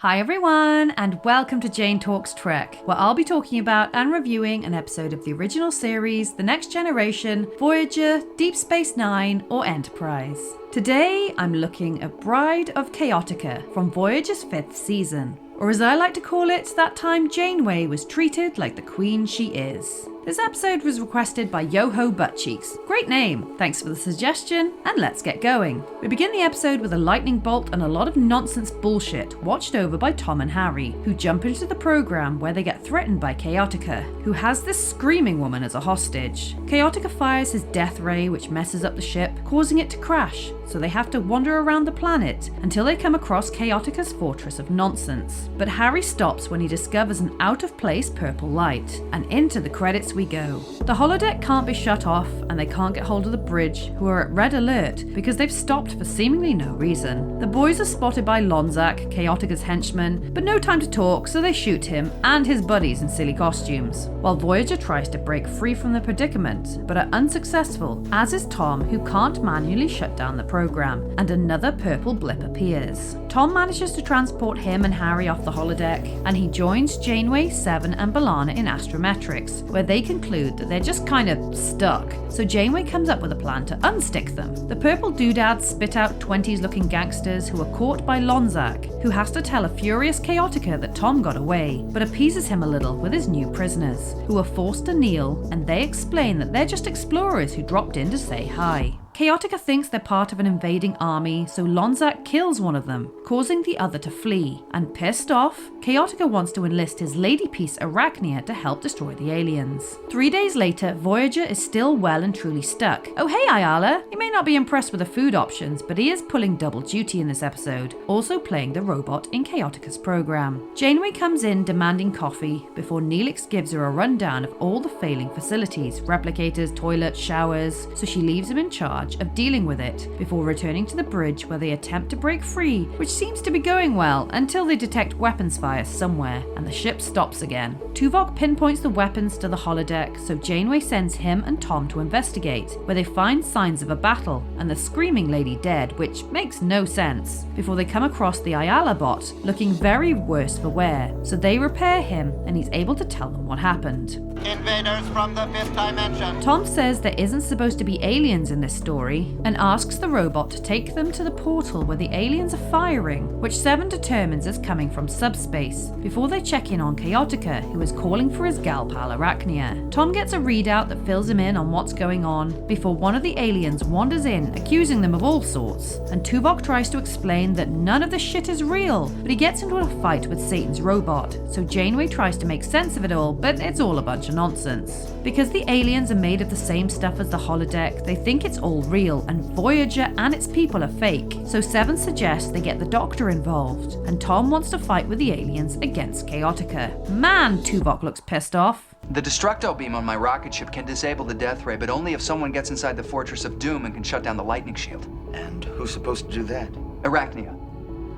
Hi everyone, and welcome to Jane Talks Trek, where I'll be talking about and reviewing an episode of the original series, The Next Generation, Voyager, Deep Space Nine, or Enterprise. Today, I'm looking at Bride of Chaotica from Voyager's 5th season, or as I like to call it, that time Janeway was treated like the queen she is. This episode was requested by Yoho Buttcheeks. Great name, thanks for the suggestion, and let's get going. We begin the episode with a lightning bolt and a lot of nonsense bullshit watched over by Tom and Harry, who jump into the program where they get threatened by Chaotica, who has this screaming woman as a hostage. Chaotica fires his death ray, which messes up the ship, causing it to crash, so they have to wander around the planet until they come across Chaotica's fortress of nonsense. But Harry stops when he discovers an out-of-place purple light, and into the credits we go. The holodeck can't be shut off, and they can't get hold of the bridge, who are at red alert because they've stopped for seemingly no reason. The boys are spotted by Lonzak, Chaotica's henchman, but no time to talk, so they shoot him and his buddies in silly costumes, while Voyager tries to break free from the predicament, but are unsuccessful, as is Tom, who can't manually shut down the program, and another purple blip appears. Tom manages to transport him and Harry off the holodeck, and he joins Janeway, Seven, and B'Elanna in astrometrics, where they conclude that they're just kind of stuck, so Janeway comes up with a plan to unstick them. The purple doodads spit out 20s looking gangsters who are caught by Lonzak, who has to tell a furious Chaotica that Tom got away, but appeases him a little with his new prisoners, who are forced to kneel, and they explain that they're just explorers who dropped in to say hi. Chaotica thinks they're part of an invading army, so Lonzak kills one of them, causing the other to flee. And pissed off, Chaotica wants to enlist his lady piece Arachnia to help destroy the aliens. 3 days later, Voyager is still well and truly stuck. Oh hey Ayala, you may not be impressed with the food options, but he is pulling double duty in this episode, also playing the robot in Chaotica's program. Janeway comes in demanding coffee, before Neelix gives her a rundown of all the failing facilities, replicators, toilets, showers, so she leaves him in charge of dealing with it, before returning to the bridge where they attempt to break free, which seems to be going well until they detect weapons fire somewhere, and the ship stops again. Tuvok pinpoints the weapons to the holodeck, so Janeway sends him and Tom to investigate, where they find signs of a battle, and the screaming lady dead, which makes no sense, before they come across the Ayala bot, looking very worse for wear, so they repair him, and he's able to tell them what happened. Invaders from the 5th dimension. Tom says there isn't supposed to be aliens in this story, and asks the robot to take them to the portal where the aliens are firing, which Seven determines is coming from subspace, before they check in on Chaotica, who is calling for his gal pal Arachnia. Tom gets a readout that fills him in on what's going on, before one of the aliens wanders in, accusing them of all sorts, and Tuvok tries to explain that none of this shit is real, but he gets into a fight with Satan's robot, so Janeway tries to make sense of it all, but it's all a bunch of nonsense. Because the aliens are made of the same stuff as the holodeck, they think it's all real, and Voyager and its people are fake, so Seven suggests they get the Doctor involved, and Tom wants to fight with the aliens against Chaotica. Man, Tuvok looks pissed off. The destructo beam on my rocket ship can disable the death ray, but only if someone gets inside the Fortress of Doom and can shut down the lightning shield. And who's supposed to do that? Arachnia,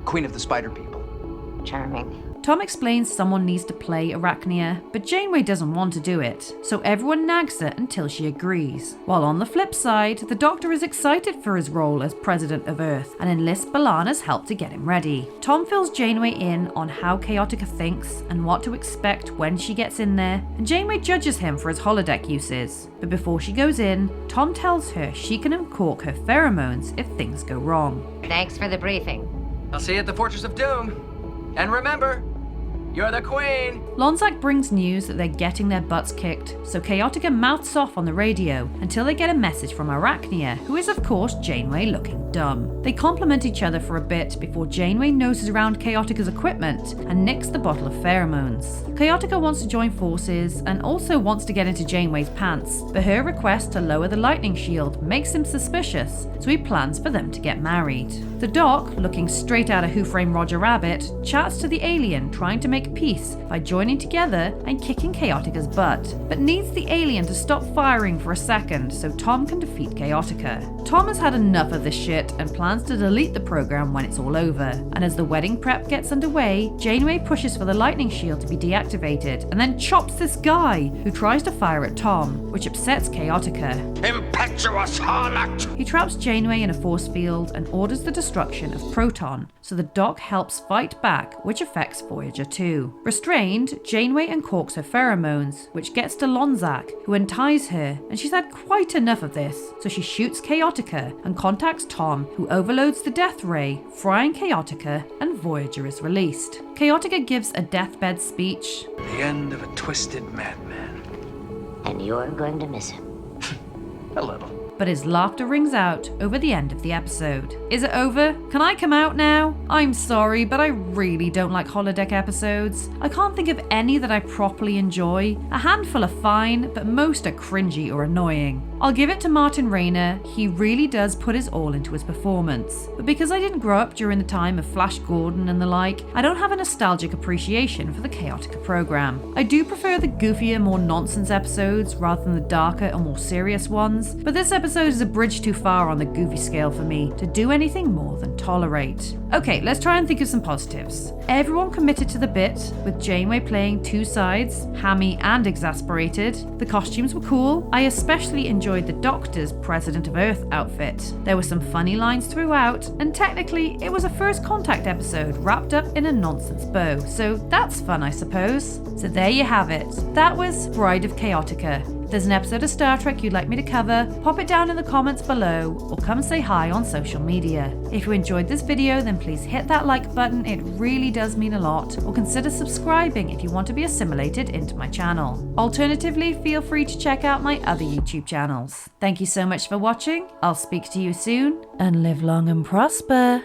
Queen of the Spider People. Charming. Tom explains someone needs to play Arachnia, but Janeway doesn't want to do it, so everyone nags her until she agrees. While on the flip side, the Doctor is excited for his role as President of Earth and enlists B'Elanna's help to get him ready. Tom fills Janeway in on how Chaotica thinks and what to expect when she gets in there, and Janeway judges him for his holodeck uses. But before she goes in, Tom tells her she can uncork her pheromones if things go wrong. Thanks for the briefing. I'll see you at the Fortress of Doom. And remember, you're the queen! Lonzak brings news that they're getting their butts kicked, so Chaotica mouths off on the radio until they get a message from Arachnia, who is of course Janeway looking dumb. They compliment each other for a bit before Janeway noses around Chaotica's equipment and nicks the bottle of pheromones. Chaotica wants to join forces and also wants to get into Janeway's pants, but her request to lower the lightning shield makes him suspicious, so he plans for them to get married. The Doc, looking straight out of Who Framed Roger Rabbit, chats to the alien trying to make peace by joining together and kicking Chaotica's butt, but needs the alien to stop firing for a second so Tom can defeat Chaotica. Tom has had enough of this shit and plans to delete the program when it's all over. And as the wedding prep gets underway, Janeway pushes for the lightning shield to be deactivated and then chops this guy who tries to fire at Tom, which upsets Chaotica. Impetuous harlot! He traps Janeway in a force field and orders the destruction of Proton, so the dock helps fight back, which affects Voyager 2. Restrained, Janeway uncorks her pheromones, which gets to Lonzak, who unties her, and she's had quite enough of this, so she shoots Chaotica and contacts Tom, who overloads the death ray, frying Chaotica, and Voyager is released. Chaotica gives a deathbed speech. The end of a twisted madman. And you're going to miss him. A little. But his laughter rings out over the end of the episode. Is it over? Can I come out now? I'm sorry, but I really don't like holodeck episodes. I can't think of any that I properly enjoy. A handful are fine, but most are cringy or annoying. I'll give it to Martin Rayner, he really does put his all into his performance. But because I didn't grow up during the time of Flash Gordon and the like, I don't have a nostalgic appreciation for the Chaotica program. I do prefer the goofier, more nonsense episodes rather than the darker and more serious ones, but this episode is a bridge too far on the goofy scale for me to do anything more than tolerate. Okay, let's try and think of some positives. Everyone committed to the bit, with Janeway playing two sides, hammy and exasperated. The costumes were cool. I especially enjoyed the Doctor's President of Earth outfit. There were some funny lines throughout, and technically it was a first contact episode wrapped up in a nonsense bow, so that's fun, I suppose. So there you have it. That was Bride of Chaotica. If there's an episode of Star Trek you'd like me to cover, pop it down in the comments below or come say hi on social media. If you enjoyed this video, then please hit that like button, it really does mean a lot, or consider subscribing if you want to be assimilated into my channel. Alternatively, feel free to check out my other YouTube channels. Thank you so much for watching, I'll speak to you soon, and live long and prosper.